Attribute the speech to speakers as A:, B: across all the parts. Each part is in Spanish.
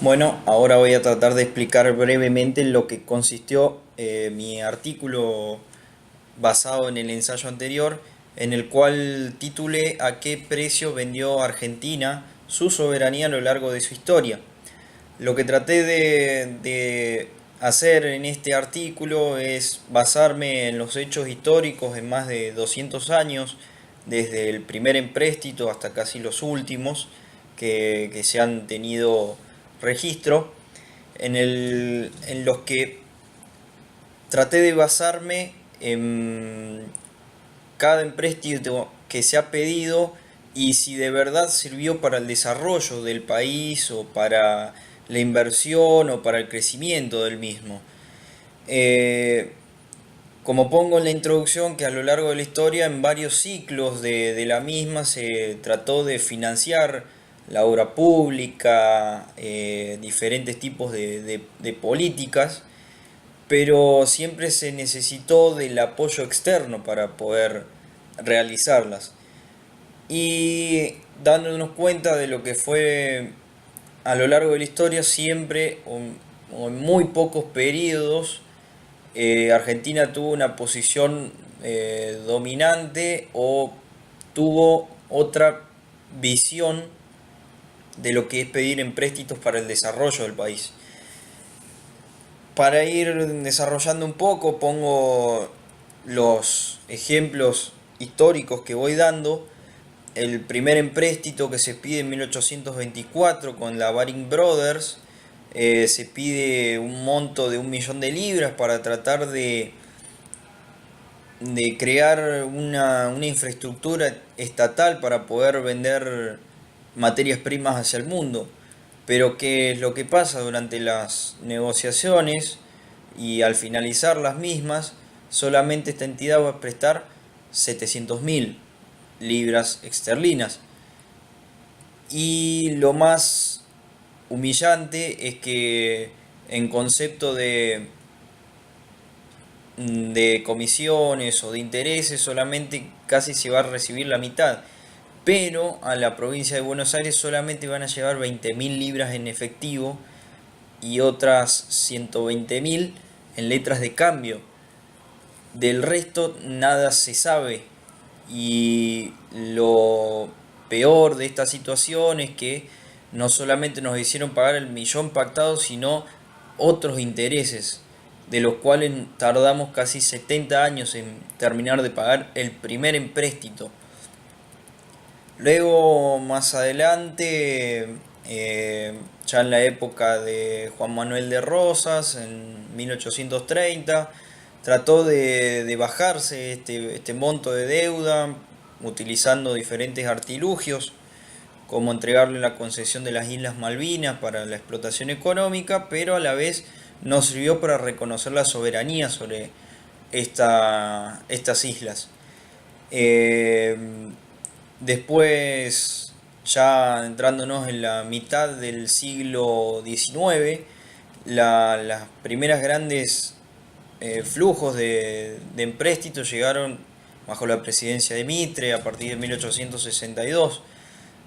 A: Bueno, ahora voy a tratar de explicar brevemente en lo que consistió mi artículo basado en el ensayo anterior, en el cual titulé ¿A qué precio vendió Argentina su soberanía a lo largo de su historia? Lo que traté de hacer en este artículo es basarme en los hechos históricos en más de 200 años, desde el primer empréstito hasta casi los últimos que se han tenido registro, en los que traté de basarme en cada empréstito que se ha pedido y si de verdad sirvió para el desarrollo del país o para la inversión o para el crecimiento del mismo. Eh, Como pongo en la introducción, que a lo largo de la historia, en varios ciclos de la misma, se trató de financiar la obra pública, diferentes tipos de políticas, pero siempre se necesitó del apoyo externo para poder realizarlas. Y dándonos cuenta de lo que fue a lo largo de la historia, siempre o en muy pocos periodos, Argentina tuvo una posición dominante o tuvo otra visión de lo que es pedir empréstitos para el desarrollo del país. Para ir desarrollando un poco, pongo los ejemplos históricos que voy dando. El primer empréstito que se pide en 1824 con la Baring Brothers, se pide un monto de 1 millón de libras para tratar de crear una infraestructura estatal para poder vender materias primas hacia el mundo. Pero ¿qué es lo que pasa durante las negociaciones y al finalizar las mismas? Solamente esta entidad va a prestar 700.000 libras esterlinas. Y lo más humillante es que en concepto de comisiones o de intereses solamente casi se va a recibir la mitad, pero a la provincia de Buenos Aires solamente van a llevar 20.000 libras en efectivo y otras 120.000 en letras de cambio. Del resto nada se sabe, y lo peor de esta situación es que no solamente nos hicieron pagar el millón pactado, sino otros intereses, de los cuales tardamos casi 70 años en terminar de pagar el primer empréstito. Luego, más adelante, ya en la época de Juan Manuel de Rosas, en 1830, trató de bajarse este monto de deuda utilizando diferentes artilugios, como entregarle la concesión de las Islas Malvinas para la explotación económica, pero a la vez no sirvió para reconocer la soberanía sobre estas islas. Eh, Después, ya entrándonos en la mitad del siglo XIX, las primeras grandes flujos de empréstitos llegaron bajo la presidencia de Mitre a partir de 1862,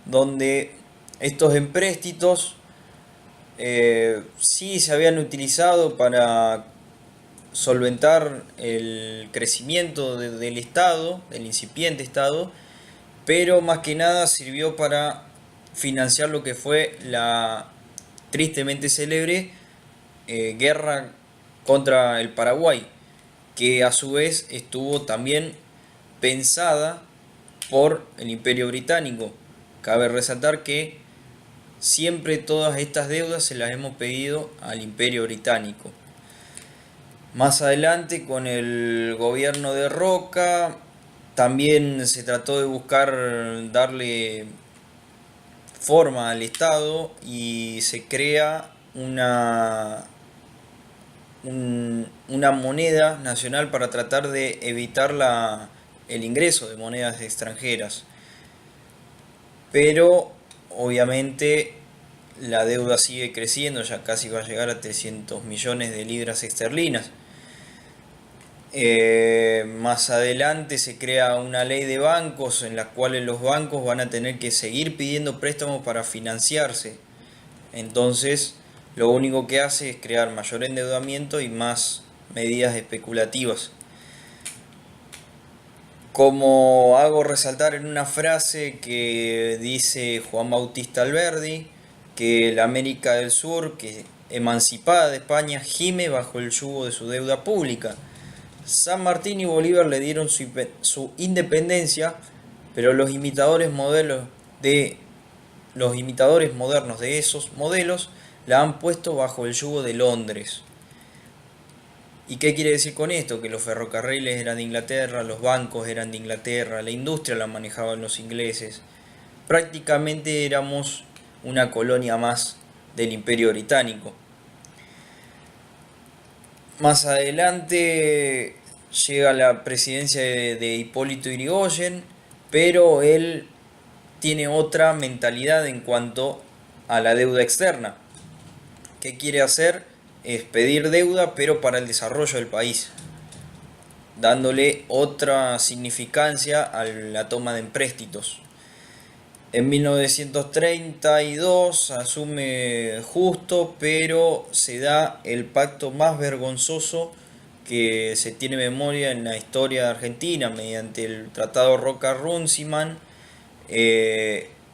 A: donde estos empréstitos sí se habían utilizado para solventar el crecimiento del Estado, del incipiente Estado, pero más que nada sirvió para financiar lo que fue la tristemente célebre guerra contra el Paraguay, que a su vez estuvo también pensada por el Imperio Británico. Cabe resaltar que siempre todas estas deudas se las hemos pedido al Imperio Británico. Más adelante, con el gobierno de Roca, también se trató de buscar darle forma al Estado y se crea una moneda nacional para tratar de evitar el ingreso de monedas extranjeras. Pero obviamente la deuda sigue creciendo, ya casi va a llegar a 300 millones de libras esterlinas. Más adelante se crea una ley de bancos en la cual los bancos van a tener que seguir pidiendo préstamos para financiarse. Entonces lo único que hace es crear mayor endeudamiento y más medidas especulativas. Como hago resaltar en una frase que dice Juan Bautista Alberdi, que la América del Sur, que emancipada de España, gime bajo el yugo de su deuda pública. San Martín y Bolívar le dieron su independencia, pero los imitadores modernos de esos modelos la han puesto bajo el yugo de Londres. ¿Y qué quiere decir con esto? Que los ferrocarriles eran de Inglaterra, los bancos eran de Inglaterra, la industria la manejaban los ingleses. Prácticamente éramos una colonia más del Imperio Británico. Más adelante llega la presidencia de Hipólito Yrigoyen, pero él tiene otra mentalidad en cuanto a la deuda externa. ¿Qué quiere hacer? Es pedir deuda, pero para el desarrollo del país, dándole otra significancia a la toma de empréstitos. En 1932 asume Justo, pero se da el pacto más vergonzoso que se tiene memoria en la historia de Argentina. Mediante el Tratado Roca-Runciman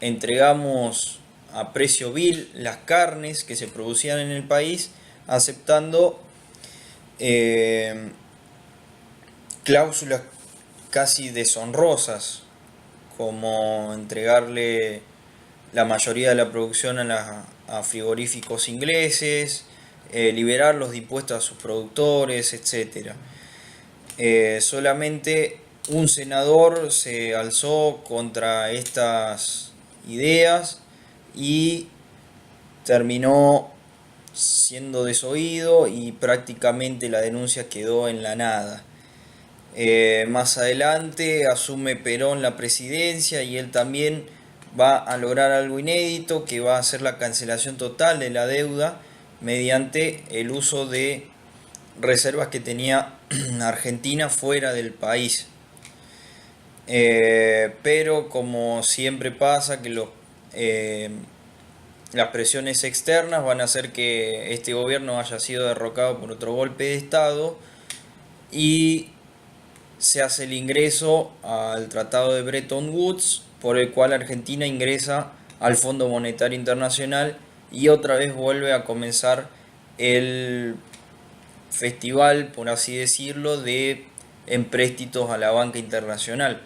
A: entregamos a precio vil las carnes que se producían en el país, aceptando cláusulas casi deshonrosas, como entregarle la mayoría de la producción a frigoríficos ingleses, liberar los impuestos a sus productores, etc. Solamente un senador se alzó contra estas ideas y terminó siendo desoído y prácticamente la denuncia quedó en la nada. Más adelante asume Perón la presidencia y él también va a lograr algo inédito, que va a ser la cancelación total de la deuda mediante el uso de reservas que tenía Argentina fuera del país. Pero como siempre pasa, que las presiones externas van a hacer que este gobierno haya sido derrocado por otro golpe de Estado y se hace el ingreso al Tratado de Bretton Woods, por el cual Argentina ingresa al Fondo Monetario Internacional y otra vez vuelve a comenzar el festival, por así decirlo, de empréstitos a la banca internacional.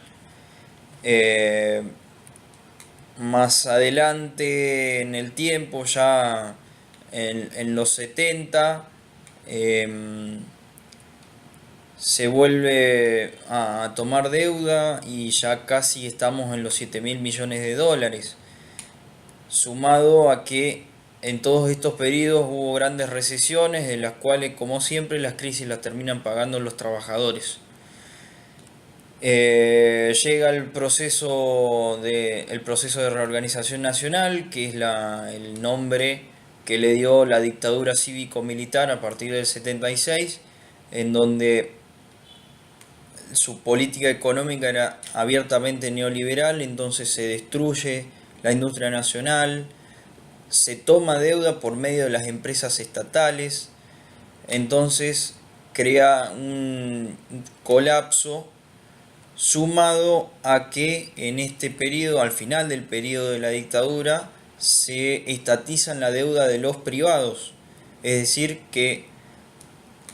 A: Más adelante en el tiempo, ya en los 70, se vuelve a tomar deuda y ya casi estamos en los 7.000 millones de dólares, sumado a que en todos estos periodos hubo grandes recesiones, de las cuales, como siempre, las crisis las terminan pagando los trabajadores. Llega el proceso de reorganización nacional, que es el nombre que le dio la dictadura cívico-militar a partir del 76, en donde su política económica era abiertamente neoliberal. Entonces se destruye la industria nacional, se toma deuda por medio de las empresas estatales, entonces crea un colapso, sumado a que en este periodo, al final del periodo de la dictadura, se estatizan la deuda de los privados, es decir, que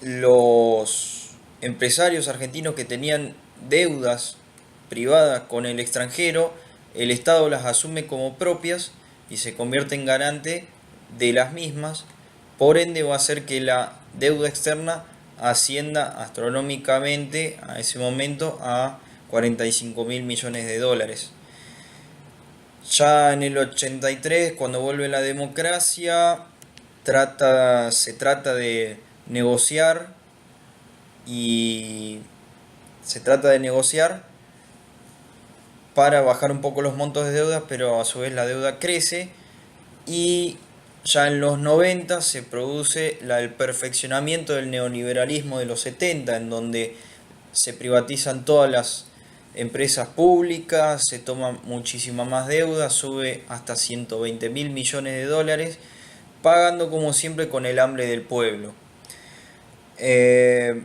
A: los empresarios argentinos que tenían deudas privadas con el extranjero, el Estado las asume como propias y se convierte en garante de las mismas. Por ende va a hacer que la deuda externa ascienda astronómicamente a ese momento a 45.000 millones de dólares. Ya en el 83, cuando vuelve la democracia, se trata de negociar y se trata de negociar para bajar un poco los montos de deudas, pero a su vez la deuda crece, y ya en los 90 se produce el perfeccionamiento del neoliberalismo de los 70, en donde se privatizan todas las empresas públicas, se toma muchísima más deuda, sube hasta 120.000 millones de dólares, pagando como siempre con el hambre del pueblo. Eh,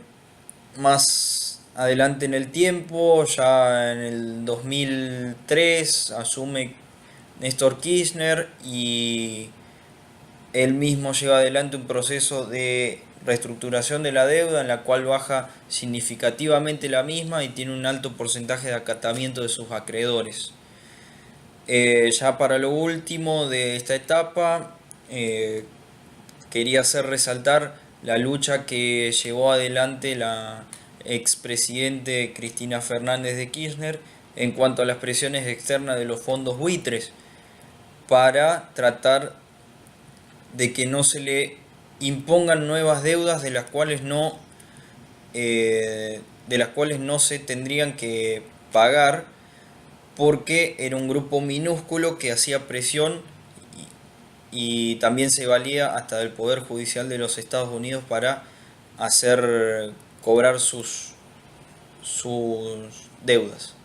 A: Más adelante en el tiempo, ya en el 2003, asume Néstor Kirchner y él mismo lleva adelante un proceso de reestructuración de la deuda en la cual baja significativamente la misma y tiene un alto porcentaje de acatamiento de sus acreedores. Ya para lo último de esta etapa, eh, quería hacer resaltar la lucha que llevó adelante la expresidente Cristina Fernández de Kirchner en cuanto a las presiones externas de los fondos buitres para tratar de que no se le impongan nuevas deudas de las cuales no se tendrían que pagar porque era un grupo minúsculo que hacía presión y también se valía hasta del Poder Judicial de los Estados Unidos para hacer cobrar sus deudas.